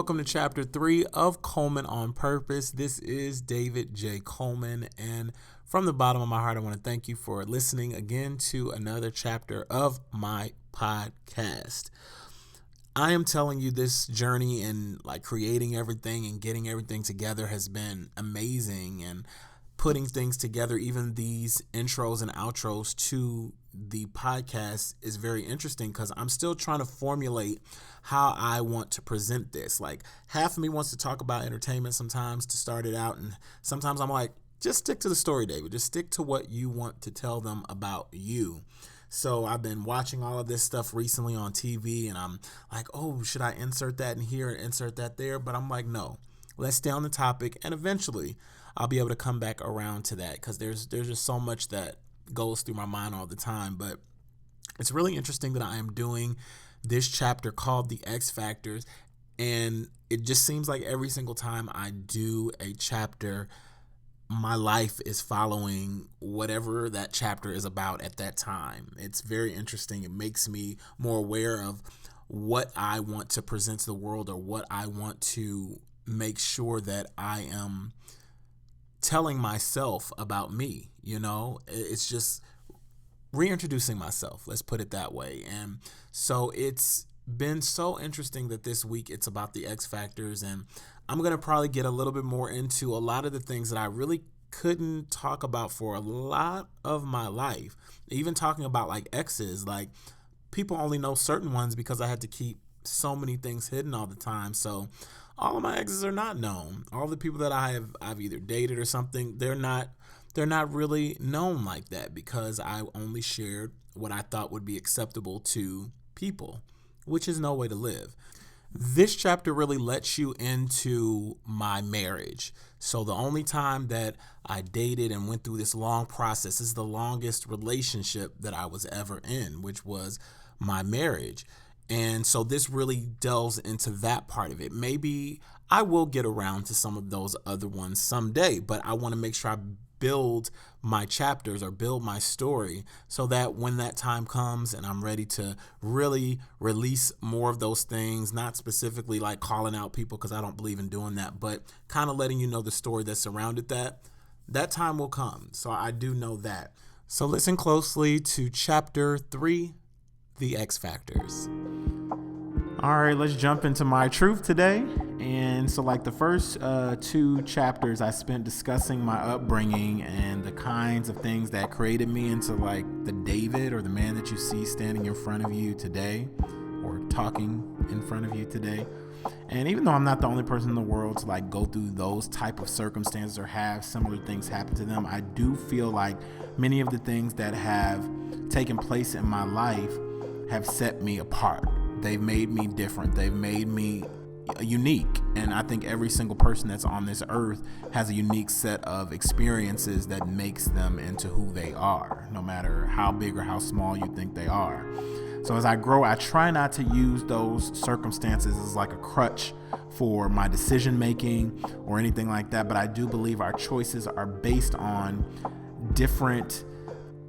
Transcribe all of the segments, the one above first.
welcome to Chapter 3 of Coleman On Purpose. This is David J. Coleman, and from the bottom of my heart, I want to thank you for listening again to another chapter of my podcast. I am telling you, this journey and creating everything and getting everything together has been amazing, and putting things together, even these intros and outros to the podcast, is very interesting because I'm still trying to formulate how I want to present this. Half of me wants to talk about entertainment sometimes to start it out, and sometimes I'm like, just stick to the story, David. Just stick to what you want to tell them about you. So I've been watching all of this stuff recently on TV, and I'm like, oh, should I insert that in here and insert that there? But I'm like, no, let's stay on the topic, and eventually I'll be able to come back around to that because there's just so much that goes through my mind all the time. But it's really interesting that I am doing this chapter called The X Factors, and it just seems like every single time I do a chapter, my life is following whatever that chapter is about at that time. It's very interesting. It makes me more aware of what I want to present to the world, or what I want to make sure that I am telling myself about me. It's just reintroducing myself, let's put it that way. And so it's been so interesting that this week it's about the X Factors, and I'm going to probably get a little bit more into a lot of the things that I really couldn't talk about for a lot of my life. Even talking about exes, people only know certain ones because I had to keep so many things hidden all the time. So all of my exes are not known. All the people that I've either dated or something, they're not really known like that because I only shared what I thought would be acceptable to people, which is no way to live. This chapter really lets you into my marriage. So the only time that I dated and went through this long process is the longest relationship that I was ever in, which was my marriage. And so this really delves into that part of it. Maybe I will get around to some of those other ones someday, but I want to make sure I build my chapters or build my story so that when that time comes and I'm ready to really release more of those things, not specifically calling out people because I don't believe in doing that, but kind of letting you know the story that surrounded that time will come. So I do know that. So listen closely to Chapter 3, The X Factors. All right, let's jump into my truth today. And so the first two chapters I spent discussing my upbringing and the kinds of things that created me into the David, or the man that you see standing in front of you today or talking in front of you today. And even though I'm not the only person in the world to go through those type of circumstances or have similar things happen to them, I do feel like many of the things that have taken place in my life have set me apart. They've made me different. They've made me unique. And I think every single person that's on this earth has a unique set of experiences that makes them into who they are, no matter how big or how small you think they are. So as I grow, I try not to use those circumstances as a crutch for my decision making or anything like that. But I do believe our choices are based on different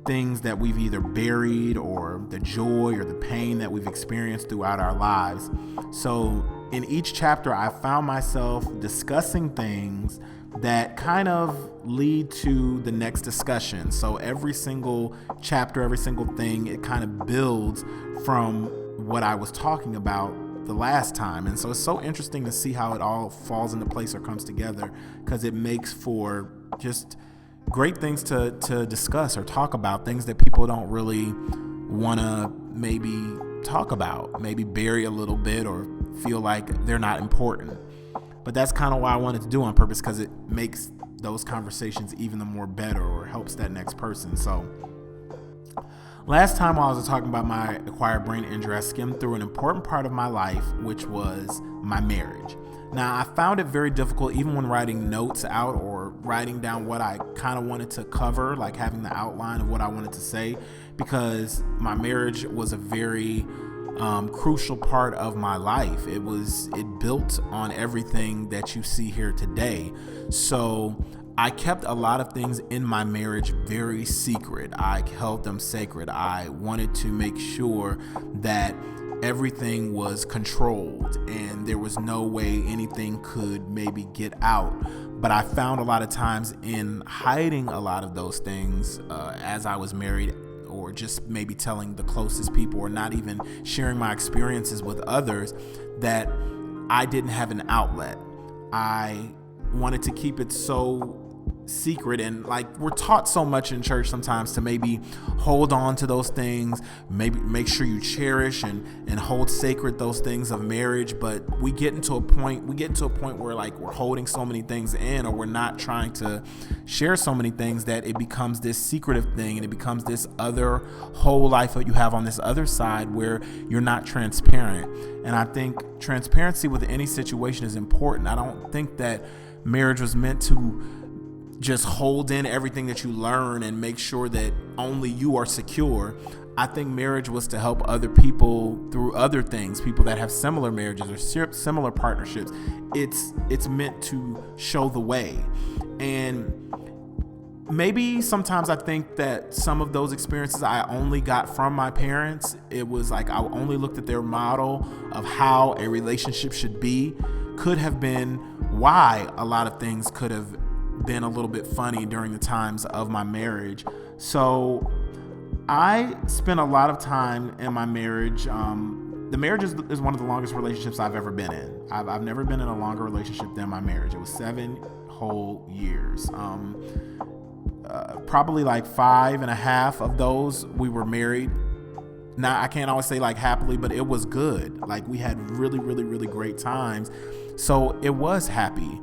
things that we've either buried, or the joy or the pain that we've experienced throughout our lives. So in each chapter, I found myself discussing things that kind of lead to the next discussion. So every single chapter, every single thing, it kind of builds from what I was talking about the last time. And so it's so interesting to see how it all falls into place or comes together, because it makes for just great things to discuss or talk about, things that people don't really want to maybe talk about, maybe bury a little bit or feel like they're not important. But that's kind of why I wanted to do On Purpose, because it makes those conversations even the more better, or helps that next person. So last time while I was talking about my acquired brain injury, I skimmed through an important part of my life, which was my marriage. Now, I found it very difficult, even when writing notes out or writing down what I kind of wanted to cover, having the outline of what I wanted to say, because my marriage was a very crucial part of my life. It built on everything that you see here today. So I kept a lot of things in my marriage very secret. I held them sacred. I wanted to make sure that everything was controlled and there was no way anything could maybe get out. But I found a lot of times in hiding a lot of those things as I was married, or just maybe telling the closest people, or not even sharing my experiences with others, that I didn't have an outlet. I wanted to keep it so secret, and like we're taught so much in church sometimes to maybe hold on to those things, maybe make sure you cherish and hold sacred those things of marriage. But we get into a point where like we're holding so many things in, or we're not trying to share so many things, that it becomes this secretive thing, and it becomes this other whole life that you have on this other side where you're not transparent. And I think transparency with any situation is important. I don't think that marriage was meant to just hold in everything that you learn and make sure that only you are secure. I think marriage was to help other people through other things, people that have similar marriages or similar partnerships. It's meant to show the way. And maybe sometimes I think that some of those experiences I only got from my parents. It was like I only looked at their model of how a relationship should be. Could have been why a lot of things could have been a little bit funny during the times of my marriage. So I spent a lot of time in my marriage. The marriage is one of the longest relationships I've ever been in. I've never been in a longer relationship than my marriage. It was 7 whole years. Probably like 5.5 of those we were married. Now I can't always say like happily, but it was good. Like we had really, really, really great times. So it was happy,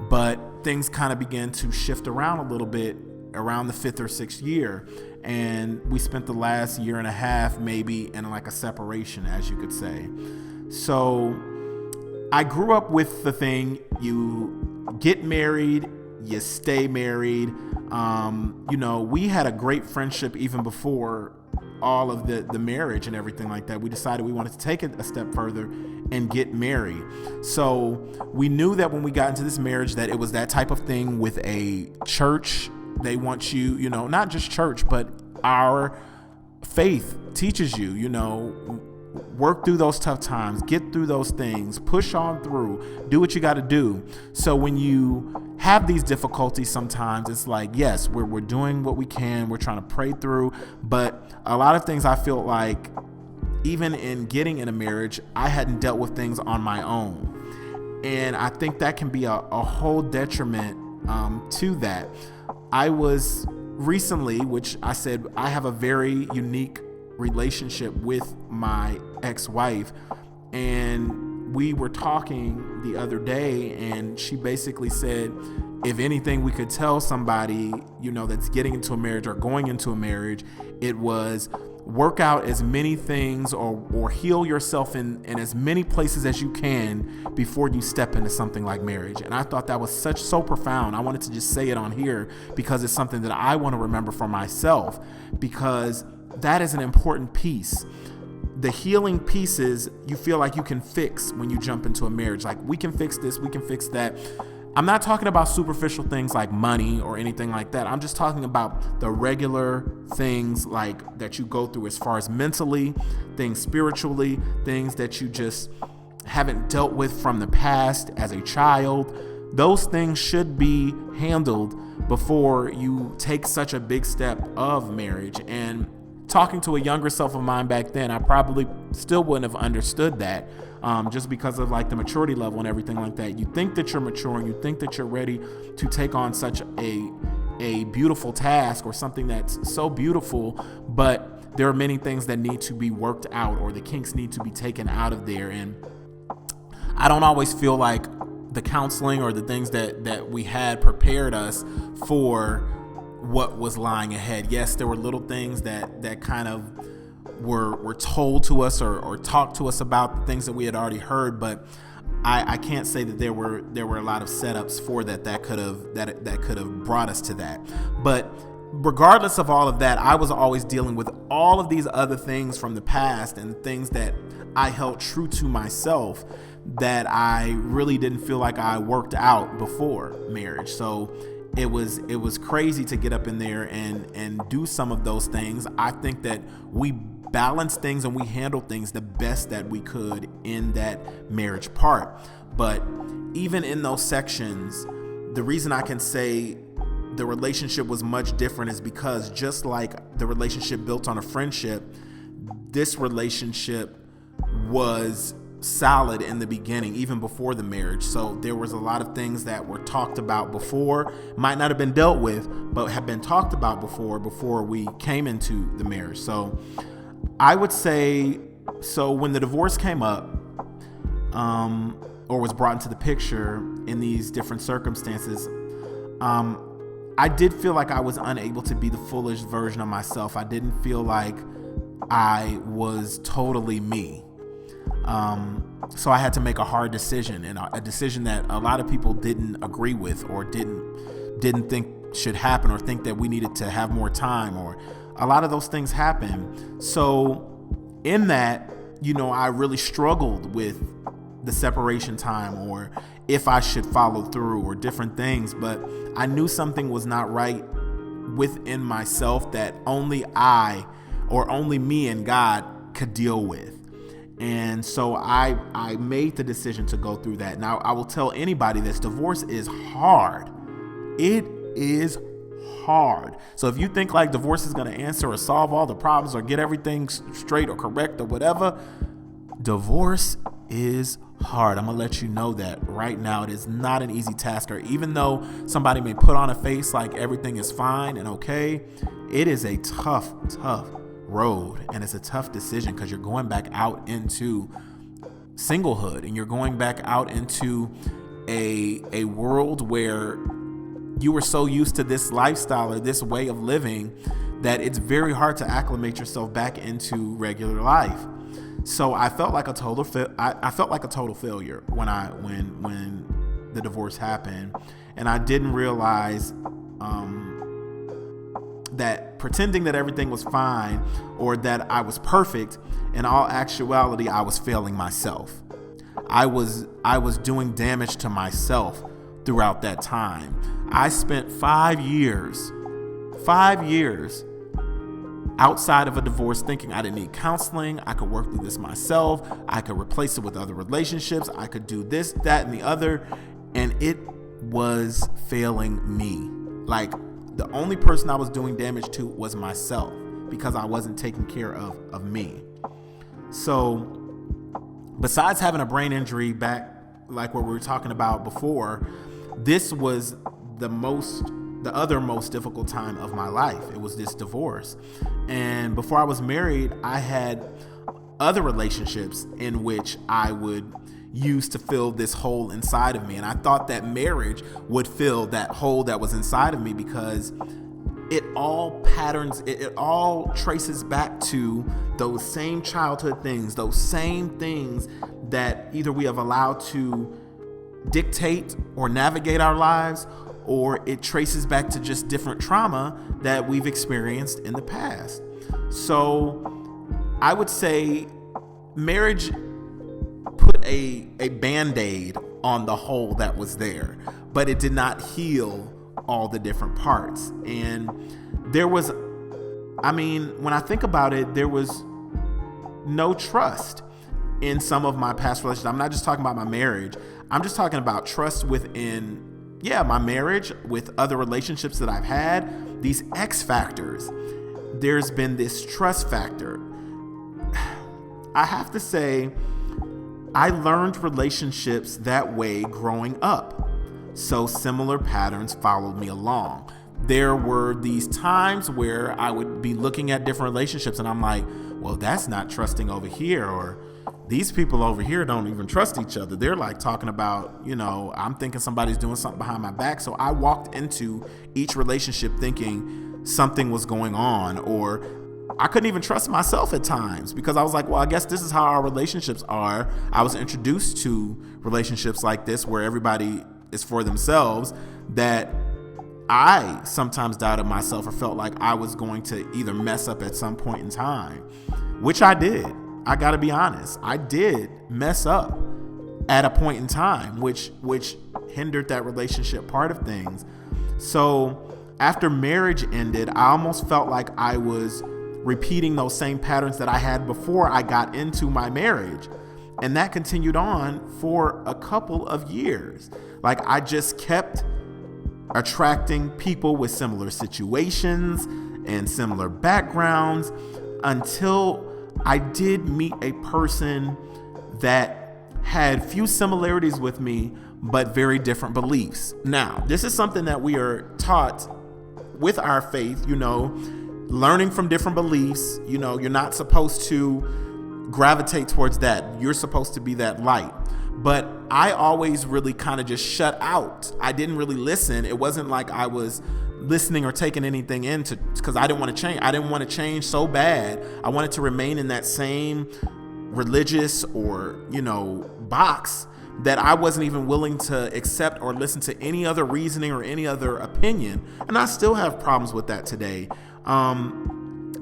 but things kind of began to shift around a little bit around the 5th or 6th year. And we spent the last 1.5 years maybe in like a separation, as you could say. So I grew up with the thing, you get married, you stay married. We had a great friendship even before all of the marriage and everything like that. We decided we wanted to take it a step further and get married. So we knew that when we got into this marriage that it was that type of thing with a church. They want you, not just church, but our faith teaches you, work through those tough times, get through those things, push on through, do what you got to do. So when you have these difficulties, sometimes it's like, yes, we're doing what we can. We're trying to pray through. But a lot of things I feel like even in getting in a marriage, I hadn't dealt with things on my own. And I think that can be a whole detriment to that. I was recently, which I said, I have a very unique relationship with my ex-wife, and we were talking the other day, and she basically said, if anything we could tell somebody, that's getting into a marriage or going into a marriage, it was work out as many things or heal yourself in as many places as you can before you step into something like marriage. And I thought that was so profound. I wanted to just say it on here because it's something that I want to remember for myself, because that is an important piece. The healing pieces you feel like you can fix when you jump into a marriage. Like, we can fix this, we can fix that. I'm not talking about superficial things like money or anything like that. I'm just talking about the regular things like that you go through as far as mentally, things spiritually, things that you just haven't dealt with from the past as a child. Those things should be handled before you take such a big step of marriage. And talking to a younger self of mine back then, I probably still wouldn't have understood that. Just because of like the maturity level and everything like that. You think that you're mature and you think that you're ready to take on such a beautiful task or something that's so beautiful, but there are many things that need to be worked out, or the kinks need to be taken out of there. And I don't always feel like the counseling or the things that we had prepared us for what was lying ahead. Yes, there were little things that kind of were told to us or talked to us about the things that we had already heard, but I can't say that there were a lot of setups for that could have brought us to that. But regardless of all of that, I was always dealing with all of these other things from the past and things that I held true to myself that I really didn't feel like I worked out before marriage. So it was crazy to get up in there and do some of those things. I think that we balanced things and we handled things the best that we could in that marriage part. But even in those sections, the reason I can say the relationship was much different is because just like the relationship built on a friendship, this relationship was solid in the beginning, even before the marriage. So there was a lot of things that were talked about before, might not have been dealt with, but have been talked about before we came into the marriage. So I would say, so when the divorce came up, or was brought into the picture in these different circumstances, I did feel like I was unable to be the fullest version of myself. I didn't feel like I was totally me. So I had to make a hard decision, and a decision that a lot of people didn't agree with, or didn't think should happen, or think that we needed to have more time, or a lot of those things happen. So in that, I really struggled with the separation time, or if I should follow through, or different things. But I knew something was not right within myself that only I, or only me and God could deal with. And so I made the decision to go through that. Now, I will tell anybody this: divorce is hard. It is hard. So if you think like divorce is going to answer or solve all the problems or get everything straight or correct or whatever, divorce is hard. I'm going to let you know that right now. It is not an easy task. Or even though somebody may put on a face like everything is fine and okay, it is a tough road, and it's a tough decision, because you're going back out into singlehood, and you're going back out into a world where you were so used to this lifestyle or this way of living that it's very hard to acclimate yourself back into regular life. So I felt like a total failure when the divorce happened, and I didn't realize that pretending that everything was fine, or that I was perfect, in all actuality, I was failing myself. I was doing damage to myself throughout that time. I spent 5 years outside of a divorce thinking I didn't need counseling. I could work through this myself. I could replace it with other relationships. I could do this, that, and the other. And it was failing me. Like, the only person I was doing damage to was myself, because I wasn't taking care of me. So besides having a brain injury back, like what we were talking about before, this was the other most difficult time of my life. It was this divorce. And before I was married, I had other relationships in which I would use to fill this hole inside of me. And I thought that marriage would fill that hole that was inside of me, because it all traces back to those same childhood things, those same things that either we have allowed to dictate or navigate our lives, or it traces back to just different trauma that we've experienced in the past. So I would say marriage put a Band-Aid on the hole that was there, but it did not heal all the different parts. And there was, when I think about it, there was no trust in some of my past relationships. I'm not just talking about my marriage. I'm just talking about trust within, my marriage, with other relationships that I've had, these X factors. There's been this trust factor. I have to say, I learned relationships that way growing up. So similar patterns followed me along. There were these times where I would be looking at different relationships and I'm like, well, that's not trusting over here, or these people over here don't even trust each other. They're like talking about, I'm thinking somebody's doing something behind my back. So I walked into each relationship thinking something was going on, or I couldn't even trust myself at times, because I was like, well, I guess this is how our relationships are. I was introduced to relationships like this where everybody is for themselves, that I sometimes doubted myself or felt like I was going to either mess up at some point in time, which I did. I got to be honest. I did mess up at a point in time, which hindered that relationship part of things. So after marriage ended, I almost felt like I was repeating those same patterns that I had before I got into my marriage. And that continued on for a couple of years. Like, I just kept attracting people with similar situations and similar backgrounds until I did meet a person that had few similarities with me, but very different beliefs. Now, this is something that we are taught with our faith, learning from different beliefs. You're not supposed to gravitate towards that. You're supposed to be that light. But I always really kind of just shut out. I didn't really listen. It wasn't like I was listening or taking anything in because I didn't want to change. I didn't want to change so bad. I wanted to remain in that same religious or, box that I wasn't even willing to accept or listen to any other reasoning or any other opinion. And I still have problems with that today,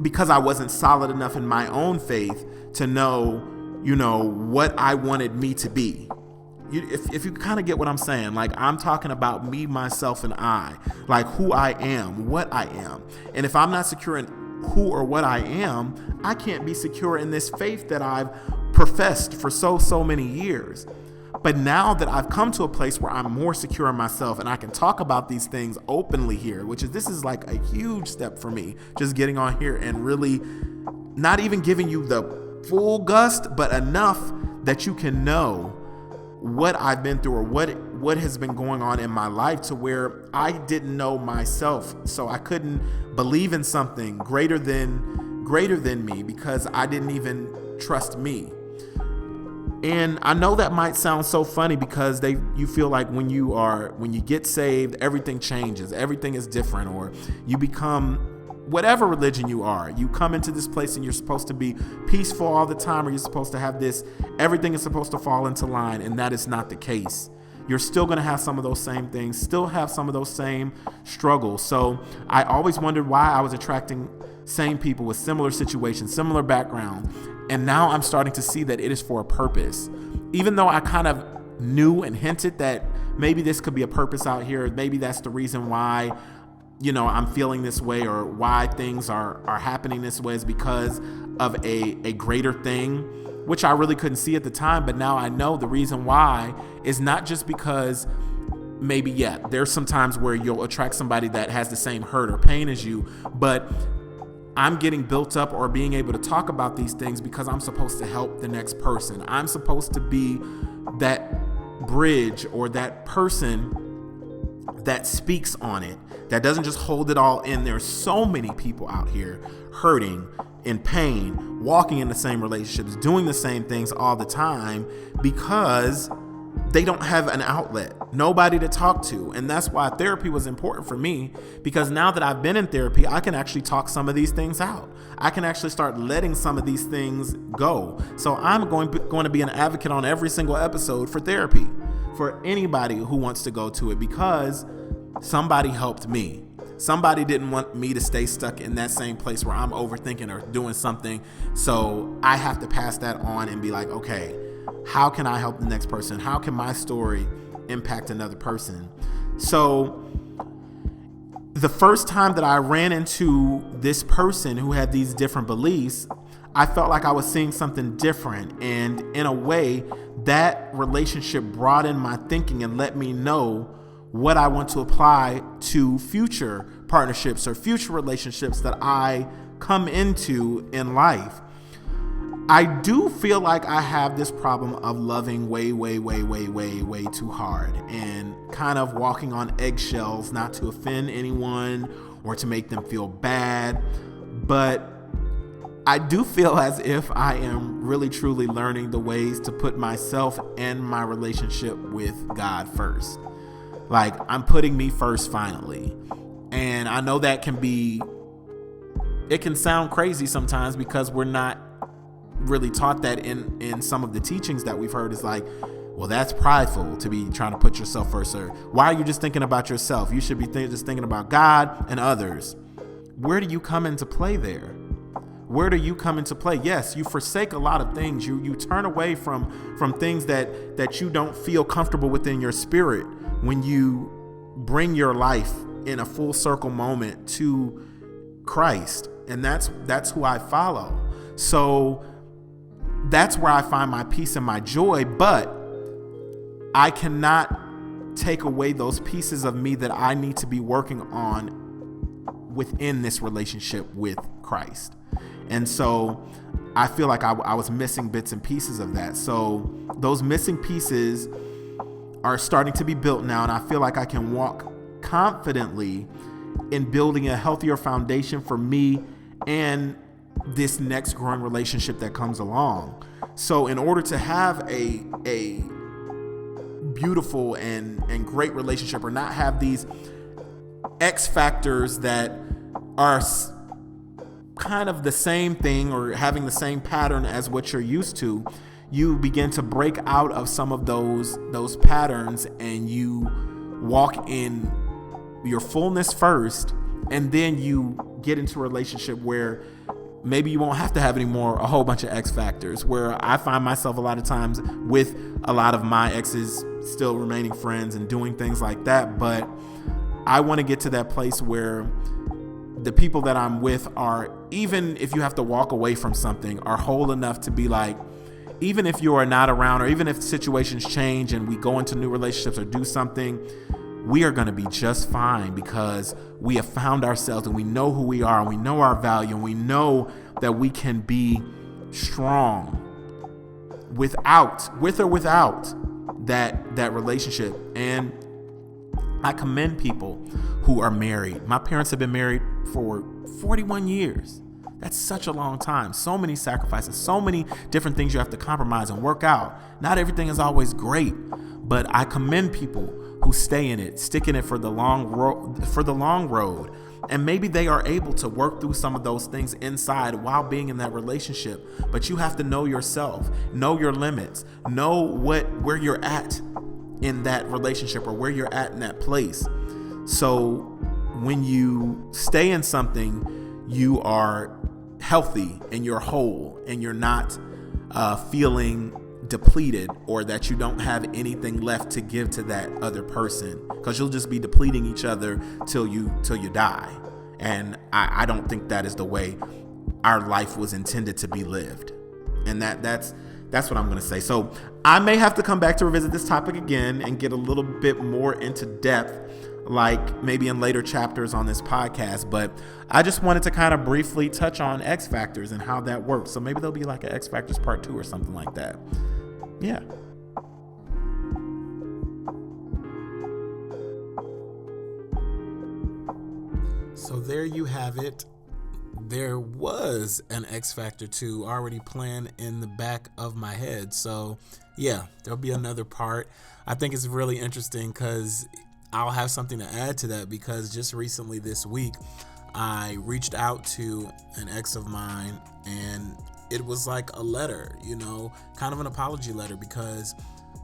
because I wasn't solid enough in my own faith to know, what I wanted me to be. If you kind of get what I'm saying, like, I'm talking about me, myself, and I, like who I am, what I am. And if I'm not secure in who or what I am, I can't be secure in this faith that I've professed for so many years. But now that I've come to a place where I'm more secure in myself and I can talk about these things openly here, this is like a huge step for me, just getting on here and really not even giving you the full gust, but enough that you can know what I've been through or what has been going on in my life, to where I didn't know myself. So I couldn't believe in something greater than me because I didn't even trust me. And I know that might sound so funny because you feel like when you get saved, everything changes, everything is different, or you become whatever religion you are. You come into this place and you're supposed to be peaceful all the time, or you're supposed to have everything is supposed to fall into line, and that is not the case. You're still going to have some of those same things, still have some of those same struggles. So I always wondered why I was attracting same people with similar situations, similar background. And now I'm starting to see that it is for a purpose. Even though I kind of knew and hinted that maybe this could be a purpose out here, maybe that's the reason why, I'm feeling this way, or why things are happening this way is because of a greater thing, which I really couldn't see at the time. But now I know the reason why is not just because maybe, there's some times where you'll attract somebody that has the same hurt or pain as you, but I'm getting built up or being able to talk about these things because I'm supposed to help the next person. I'm supposed to be that bridge or that person that speaks on it, that doesn't just hold it all in. There's so many people out here hurting, in pain, walking in the same relationships, doing the same things all the time because they don't have an outlet, nobody to talk to. And that's why therapy was important for me, because now that I've been in therapy, I can actually talk some of these things out. I can actually start letting some of these things go. So I'm going to be an advocate on every single episode for therapy, for anybody who wants to go to it, because somebody helped me. Somebody didn't want me to stay stuck in that same place where I'm overthinking or doing something. So I have to pass that on and be like, okay, how can I help the next person? How can my story impact another person? So the first time that I ran into this person who had these different beliefs, I felt like I was seeing something different. And in a way, that relationship broadened my thinking and let me know what I want to apply to future partnerships or future relationships that I come into in life. I do feel like I have this problem of loving way too hard and kind of walking on eggshells, not to offend anyone or to make them feel bad. But I do feel as if I am really truly learning the ways to put myself and my relationship with God first. Like, I'm putting me first finally. And I know that it can sound crazy sometimes because we're not really taught that in some of the teachings that we've heard. Is like, well, that's prideful to be trying to put yourself first. Or why are you just thinking about yourself? You should be just thinking about God and others. Where do you come into play there? Where do you come into play? Yes, you forsake a lot of things. You turn away from things that you don't feel comfortable within your spirit when you bring your life in a full circle moment to Christ. and that's who I follow. So that's where I find my peace and my joy, but I cannot take away those pieces of me that I need to be working on within this relationship with Christ. And so I feel like I was missing bits and pieces of that. So those missing pieces are starting to be built now, and I feel like I can walk confidently in building a healthier foundation for me and this next growing relationship that comes along. So in order to have a beautiful and great relationship, or not have these X factors that are kind of the same thing or having the same pattern as what you're used to, you begin to break out of some of those patterns, and you walk in your fullness first, and then you get into a relationship where maybe you won't have to have anymore a whole bunch of X factors, where I find myself a lot of times with a lot of my exes still remaining friends and doing things like that. But I want to get to that place where the people that I'm with are, even if you have to walk away from something, are whole enough to be like, even if you are not around, or even if situations change and we go into new relationships or do something, we are going to be just fine, because we have found ourselves and we know who we are and we know our value, and we know that we can be strong with or without that relationship. And I commend people who are married. My parents have been married for 41 years. That's such a long time. So many sacrifices, so many different things you have to compromise and work out. Not everything is always great, but I commend people who stay in it, stick in it for the long road. And maybe they are able to work through some of those things inside while being in that relationship. But you have to know yourself, know your limits, know where you're at in that relationship, or where you're at in that place. So when you stay in something, you are healthy and you're whole, and you're not feeling depleted, or that you don't have anything left to give to that other person, because you'll just be depleting each other till you die. And I don't think that is the way our life was intended to be lived. And that's what I'm going to say. So I may have to come back to revisit this topic again and get a little bit more into depth, like maybe in later chapters on this podcast. But I just wanted to kind of briefly touch on X factors and how that works. So maybe there'll be like an X factors part 2 or something like that. Yeah. So there you have it. There was an X Factor 2 already planned in the back of my head. So yeah, there'll be another part. I think it's really interesting because I'll have something to add to that, because just recently this week, I reached out to an ex of mine, and it was like a letter, kind of an apology letter, because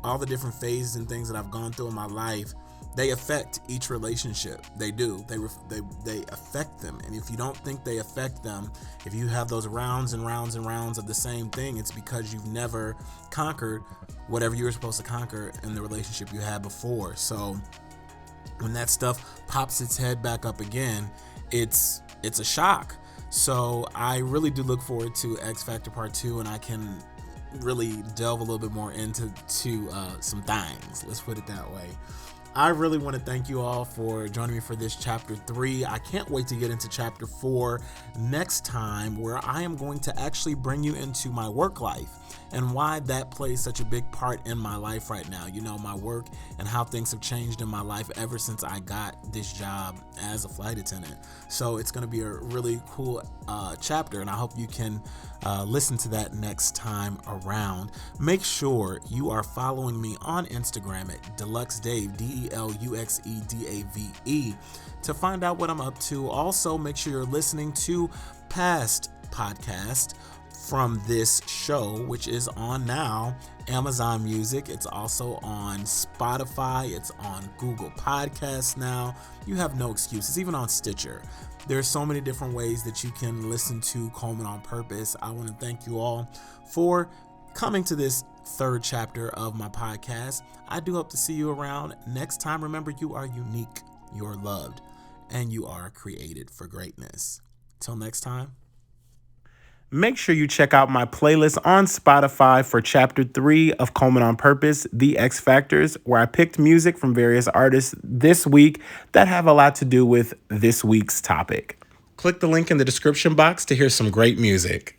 all the different phases and things that I've gone through in my life, they affect each relationship. They do. They affect them. And if you don't think they affect them, if you have those rounds and rounds and rounds of the same thing, it's because you've never conquered whatever you were supposed to conquer in the relationship you had before. So when that stuff pops its head back up again, it's a shock. So I really do look forward to X Factor Part 2, and I can really delve a little bit more into some things. Let's put it that way. I really want to thank you all for joining me for this chapter 3. I can't wait to get into chapter 4 next time, where I am going to actually bring you into my work life and why that plays such a big part in my life right now. My work and how things have changed in my life ever since I got this job as a flight attendant. So it's going to be a really cool chapter, and I hope you can listen to that next time around. Make sure you are following me on Instagram at DeluxeDave, DeluxeDave, to find out what I'm up to. Also, make sure you're listening to past podcasts from this show, which is on now Amazon Music. It's also on Spotify. It's on Google Podcasts now. You have no excuses, even on Stitcher. There are so many different ways that you can listen to Coleman On Purpose. I want to thank you all for coming to this 3rd chapter of my podcast. I do hope to see you around next time. Remember, you are unique, you're loved, and you are created for greatness. Till next time. Make sure you check out my playlist on Spotify for Chapter 3 of Coleman On Purpose, The X Factors, where I picked music from various artists this week that have a lot to do with this week's topic. Click the link in the description box to hear some great music.